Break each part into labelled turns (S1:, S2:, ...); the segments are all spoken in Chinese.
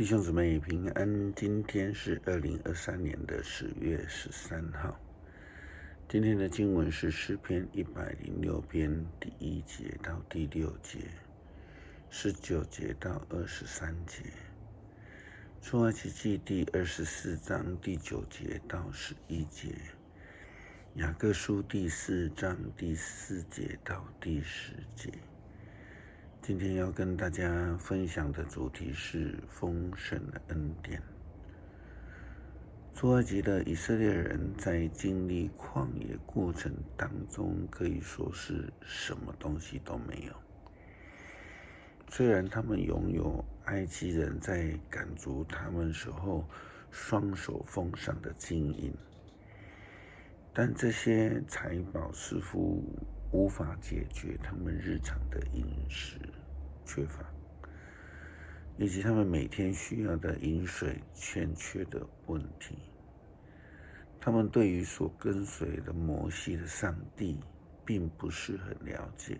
S1: 弟兄姊妹平安，今天是2023年10月13号。今天的经文是诗篇106篇第1节到第6节，19节到23节，出埃及记第24章第9节到11节，雅各书第4章第4节到第10节。今天要跟大家分享的主题是丰盛的恩典。出埃及的以色列人在经历旷野过程当中，可以说是什么东西都没有。虽然他们拥有埃及人在赶逐他们时候双手奉上的金银，但这些财宝似乎无法解决他们日常的饮食缺乏，以及他们每天需要的饮水欠缺的问题。他们对于所跟随的摩西的上帝并不是很了解，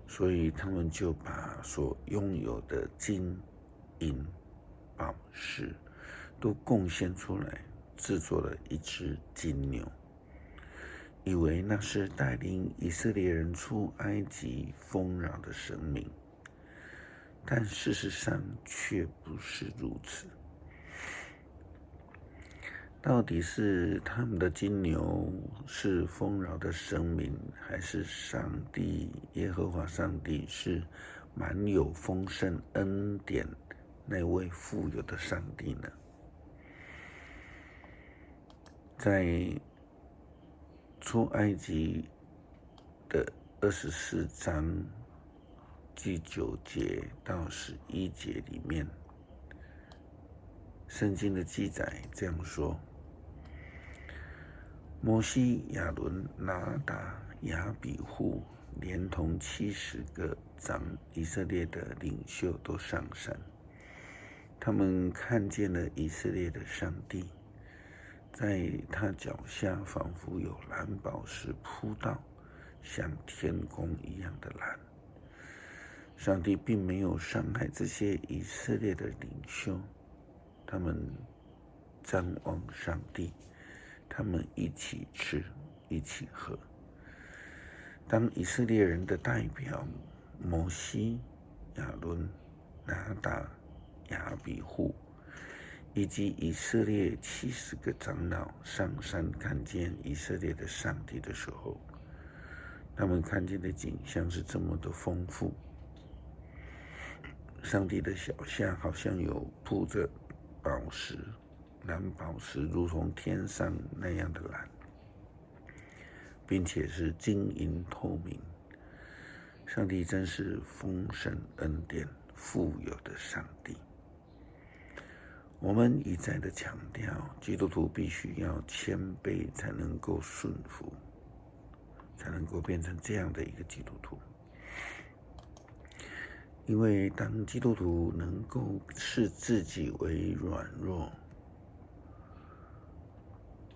S1: 所以他们就把所拥有的金银宝石都贡献出来，制作了一只金牛，以为那是带领以色列人出埃及丰饶的神明，但事实上却不是如此。到底是他们的金牛是丰饶的神明，还是上帝耶和华上帝是满有丰盛恩典那位富有的上帝呢？在出埃及的24章第9节到11节里面，圣经的记载这样说：摩西、亚伦、拿达、亚比户连同70个长以色列的领袖都上山，他们看见了以色列的上帝，在他脚下仿佛有蓝宝石铺道，像天空一样的蓝。上帝并没有伤害这些以色列的领袖，他们瞻望上帝，他们一起吃，一起喝。当以色列人的代表摩西、亚伦、拿达、亚比户以及以色列70个长老上山看见以色列的上帝的时候，他们看见的景象是这么的丰富。上帝的脚下好像有铺着宝石，蓝宝石如同天上那样的蓝，并且是晶莹透明。上帝真是丰盛恩典富有的上帝。我们一再的强调，基督徒必须要谦卑，才能够顺服，才能够变成这样的一个基督徒。因为当基督徒能够视自己为软弱、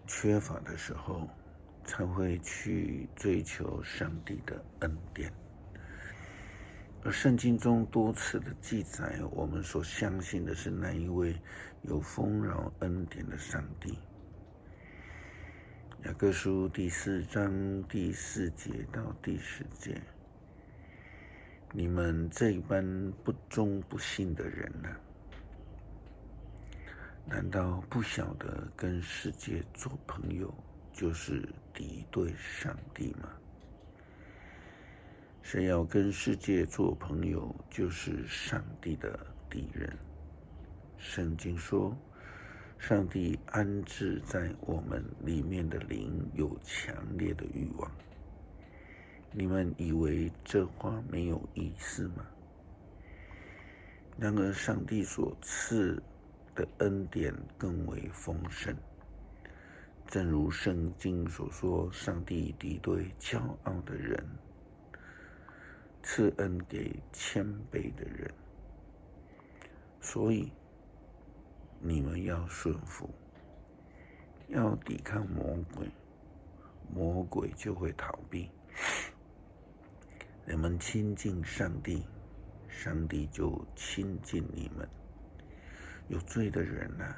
S1: 缺乏的时候，才会去追求上帝的恩典。而圣经中多次的记载，我们所相信的是那一位有丰饶恩典的上帝。雅各书第4章第4节到第10节，你们这般不忠不信的人呢，难道不晓得跟世界做朋友就是敌对上帝吗？谁要跟世界做朋友，就是上帝的敌人。圣经说，上帝安置在我们里面的灵有强烈的欲望。你们以为这话没有意思吗？然而上帝所赐的恩典更为丰盛，正如圣经所说，上帝敌对骄傲的人，赐恩给谦卑的人。所以你们要顺服，要抵抗魔鬼，魔鬼就会逃避。你们亲近上帝，上帝就亲近你们。有罪的人啊，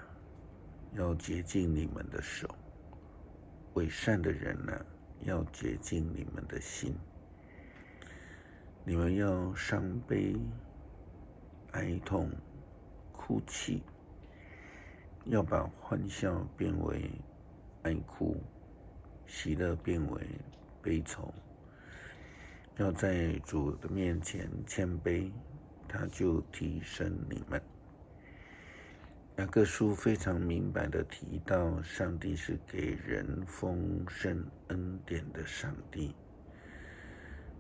S1: 要洁净你们的手；伪善的人啊，要洁净你们的心。你们要伤悲、哀痛、哭泣，要把欢笑变为哀哭，喜乐变为悲愁。要在主的面前谦卑，他就提升你们。雅各书非常明白地提到，上帝是给人丰盛恩典的上帝。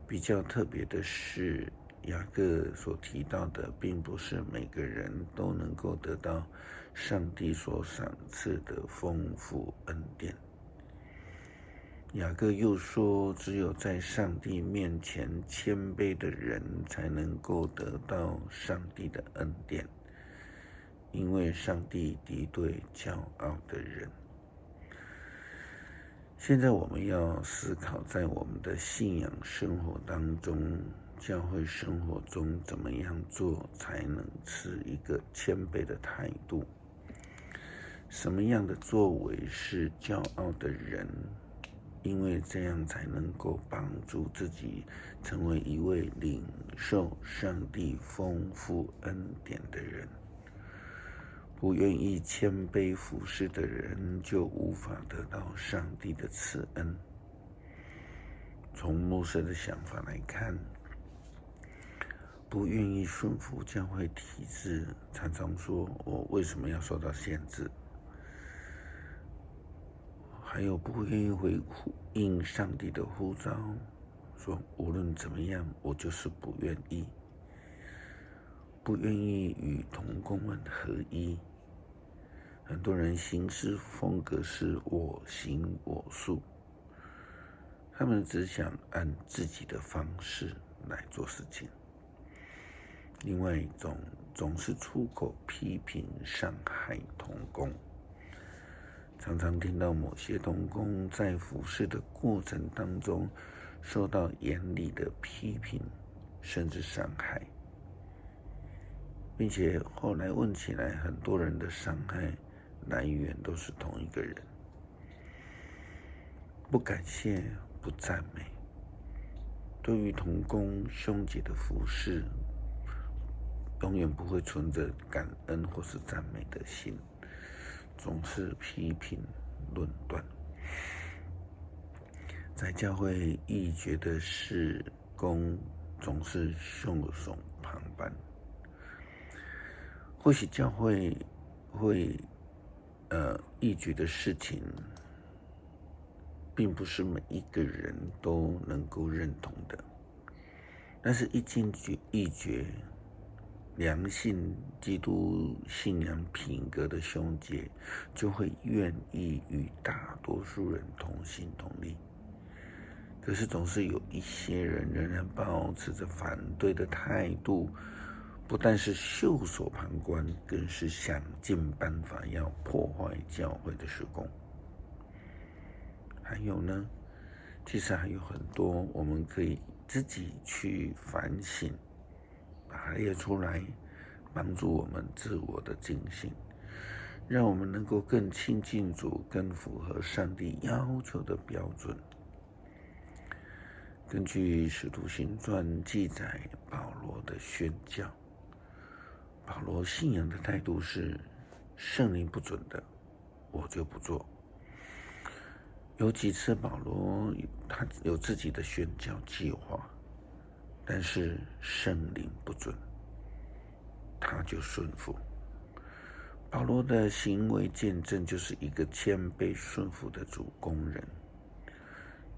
S1: 比较特别的是，雅各所提到的，并不是每个人都能够得到上帝所赏赐的丰富恩典。雅各又说，只有在上帝面前谦卑的人，才能够得到上帝的恩典，因为上帝敌对骄傲的人。现在我们要思考，在我们的信仰生活当中，教会生活中怎么样做才能持一个谦卑的态度？什么样的作为是骄傲的人？因为这样才能够帮助自己成为一位领受上帝丰富恩典的人。不愿意谦卑服侍的人，就无法得到上帝的慈恩。从牧师的想法来看，不愿意顺服教会体制，常常说我为什么要受到限制？还有不愿意回应上帝的呼召，说无论怎么样，我就是不愿意。不愿意与同工们合一。很多人行事风格是我行我素，他们只想按自己的方式来做事情。另外一种总是出口批评伤害同工，常常听到某些同工在服事的过程当中受到严厉的批评甚至伤害，并且后来问起来，很多人的伤害来源都是同一个人。不感谢，不赞美，对于同工兄姐的服事，永远不会存着感恩或是赞美的心，总是批评论断。在教会义决的事工，总是袖手旁观。或许教会会义决的事情，并不是每一个人都能够认同的，但是一经义决，良信基督信仰品格的兄姐就会愿意与大多数人同心同力。可是总是有一些人仍然保持着反对的态度，不但是袖手旁观，更是想尽办法要破坏教会的事工。还有呢，其实还有很多我们可以自己去反省，把它列出来，帮助我们自我的警醒，让我们能够更亲近主，更符合上帝要求的标准。根据《使徒行传》记载保罗的宣教，保罗信仰的态度是：圣灵不准的，我就不做。有几次保罗他有自己的宣教计划，但是圣灵不准，他就顺服。保罗的行为见证就是一个谦卑顺服的主工人。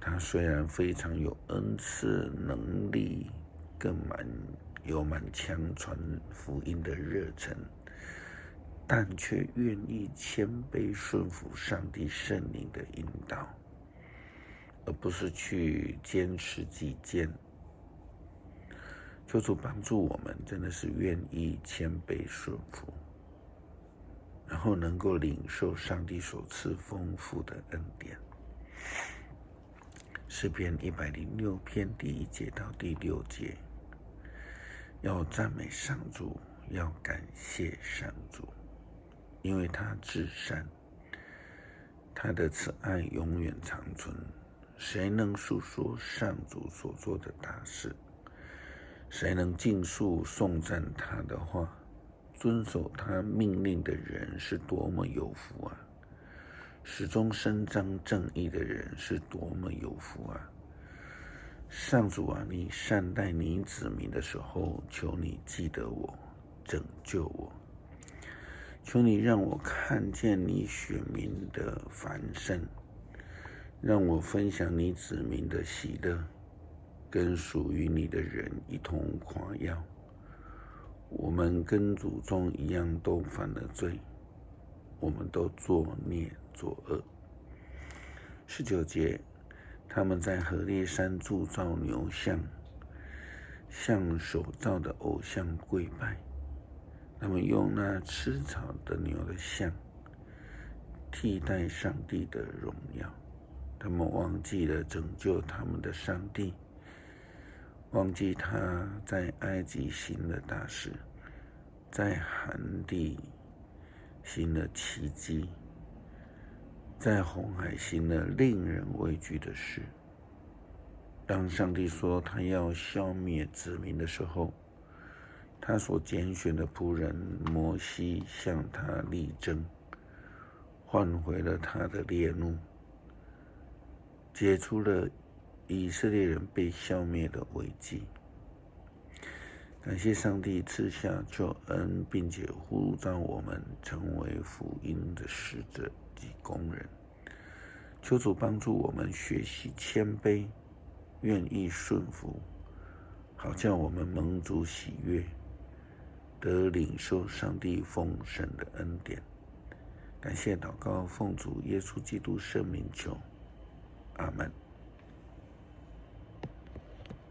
S1: 他虽然非常有恩赐能力，更有满腔传福音的热忱，但却愿意谦卑顺服上帝圣灵的引导，而不是去坚持己见。求主帮助我们，真的是愿意谦卑顺服，然后能够领受上帝所赐丰富的恩典。诗篇106篇第1节到第6节，要赞美上主，要感谢上主，因为他至善，他的慈爱永远长存。谁能述说上主所做的大事？谁能尽述颂赞他的话？遵守他命令的人是多么有福啊！始终伸张正义的人是多么有福啊！上主啊，你善待你子民的时候，求你记得我，拯救我。求你让我看见你选民的繁盛，让我分享你子民的喜乐，跟属于你的人一同夸耀。我们跟祖宗一样都犯了罪，我们都作孽作恶。19节，他们在何烈山铸造牛像，向手造的偶像跪拜。他们用那吃草的牛的像替代上帝的荣耀。他们忘记了拯救他们的上帝，忘记他在埃及行了大事，在寒地行了奇迹，在红海行了令人畏惧的事。当上帝说他要消灭子民的时候，他所拣选的仆人摩西向他力争，换回了他的烈怒，解除了以色列人被消灭的危机。感谢上帝赐下救恩，并且呼召我们成为福音的使者及工人。求主帮助我们学习谦卑，愿意顺服，好叫我们蒙主喜悦，得领受上帝丰盛的恩典。感谢祷告，奉主耶稣基督圣名求，阿们。